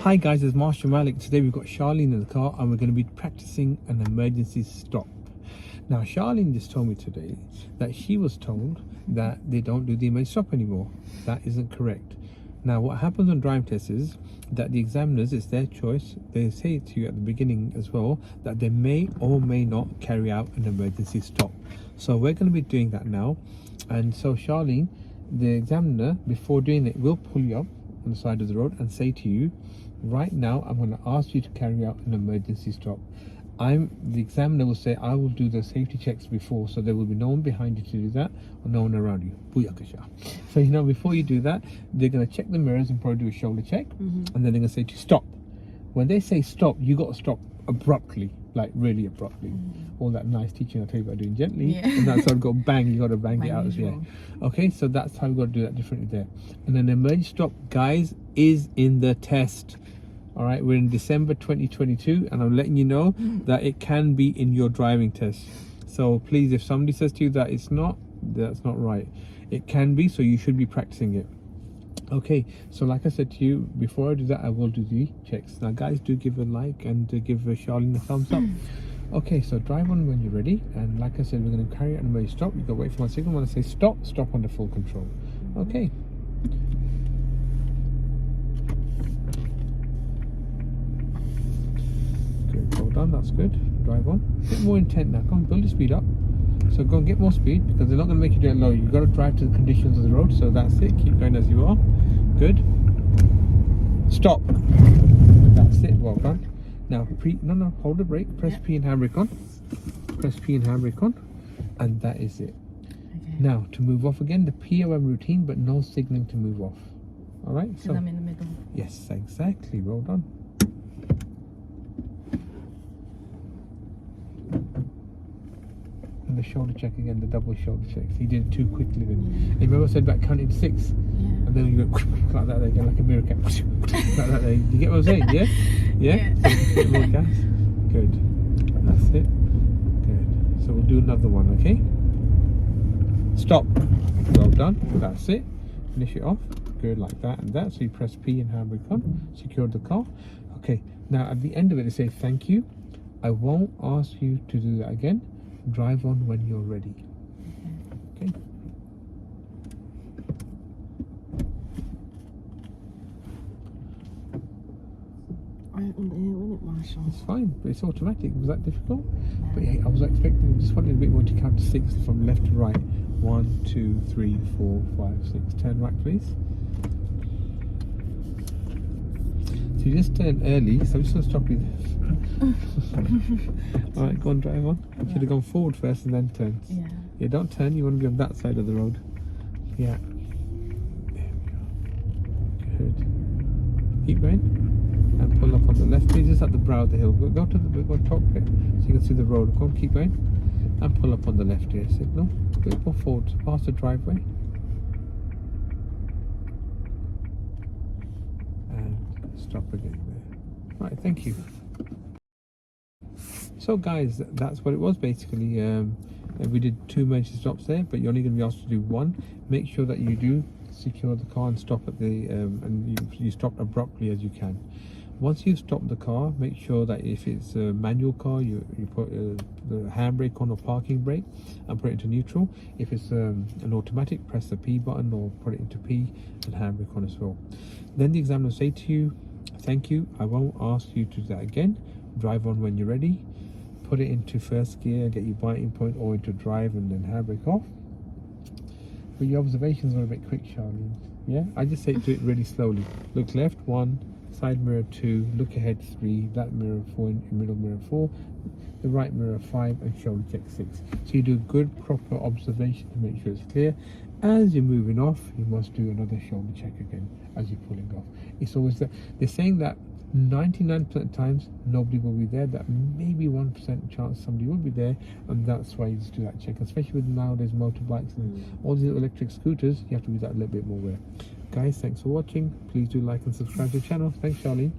Hi guys, it's Marshall Malik. Today we've got Sharlene in the car and we're going to be practicing an emergency stop. Now Sharlene just told me today that she was told that they don't do the emergency stop anymore. That isn't correct. Now what happens on driving tests is that the examiners, it's their choice, they say to you at the beginning as well that they may or may not carry out an emergency stop. So we're going to be doing that now. And so Sharlene, the examiner, before doing it, will pull you up on the side of the road and say to you, right now I'm going to ask you to carry out an emergency stop. The examiner will say I will do the safety checks before, so there will be no one behind you to do that or no one around you. Booyakasha. So before you do that, they're going to check the mirrors and probably do a shoulder check, and then they're going to say to you, stop. When they say stop, you got to stop abruptly, like really abruptly. All that nice teaching I tell you about doing gently, and that's how I've got bang, you got to bang it out as well. Okay, so that's how we've got to do that differently there. And an emergency stop, guys, is in the test. All right, we're in December 2022 and I'm letting you know that it can be in your driving test. So please, if somebody says to you that it's not, that's not right. It can be, so you should be practicing it. Okay, so like I said to you, before I do that, I will do the checks. Now guys, do give a like and give Sharlene a thumbs up. Okay, so drive on when you're ready. And like I said, we're going to carry out an emergency stop. You've got to wait for my signal. When I say stop, stop under full control. Okay. Hold on, that's good. Drive on. A bit more intent now. Come on, build your speed up. So go and get more speed because they're not going to make you do it low. You've got to drive to the conditions of the road. So that's it. Keep going as you are. Good. Stop. That's it. Well done. Now, hold the brake. Press P and handbrake on. Press P and handbrake on. And that is it. Okay. Now, to move off again, the POM routine, but no signaling to move off. All right? So I'm in the middle. Yes, exactly. Well done. And the shoulder check again, the double shoulder checks. He did it too quickly then. And remember I said about counting to 6? And then you go like that again, like a mirror cap. Like that there. You get what I'm saying? Yeah? Yeah? So a bit more gas. Good. That's it. Good. So we'll do another one, okay? Stop. Well done. That's it. Finish it off. Good, like that and that. So you press P and handbrake on. Secure the car. Okay. Now at the end of it, they say thank you. I won't ask you to do that again. Drive on when you're ready. Okay. I'm on air, it, Marshall? It's fine, but it's automatic. Was that difficult? No. But yeah, I was expecting, just wanted a bit more to count to 6 from left to right. 1, 2, 3, 4, 5, 6. Turn right, please. So you just turned early, so I'm just going to stop you there. Alright, go on, drive on. You should have gone forward first and then turn. Yeah, don't turn, you want to go on that side of the road. Yeah. There we go. Good. Keep going. And pull up on the left, please, just at the brow of the hill. Go to the top bit so you can see the road. Go on, keep going. And pull up on the left here, signal. A bit more forward, past the driveway. And stop again there. Right, thank you. So guys, that's what it was basically. We did 2 emergency stops there, but you're only going to be asked to do 1. Make sure that you do secure the car and stop at the and you stop abruptly as you can. Once you've stopped the car, make sure that if it's a manual car, you put the handbrake on or parking brake and put it into neutral. If it's an automatic, press the P button or put it into P and handbrake on as well. Then the examiner will say to you, thank you, I won't ask you to do that again. Drive on when you're ready. Put it into first gear, get your biting point, or into drive and then handbrake off. But your observations are a bit quick, Sharlene. Yeah? I just say do it really slowly. Look left, 1, side mirror 2, look ahead 3, that mirror 4, middle mirror 4, the right mirror 5, and shoulder check 6. So you do good proper observation to make sure it's clear. As you're moving off, you must do another shoulder check again as you're pulling off. It's always that they're saying that 99% of times nobody will be there, that maybe 1% chance somebody will be there, and that's why you just do that check. Especially with nowadays motorbikes and all these electric scooters, you have to be that a little bit more aware. Guys, thanks for watching. Please do like and subscribe to the channel. Thanks, Sharlene.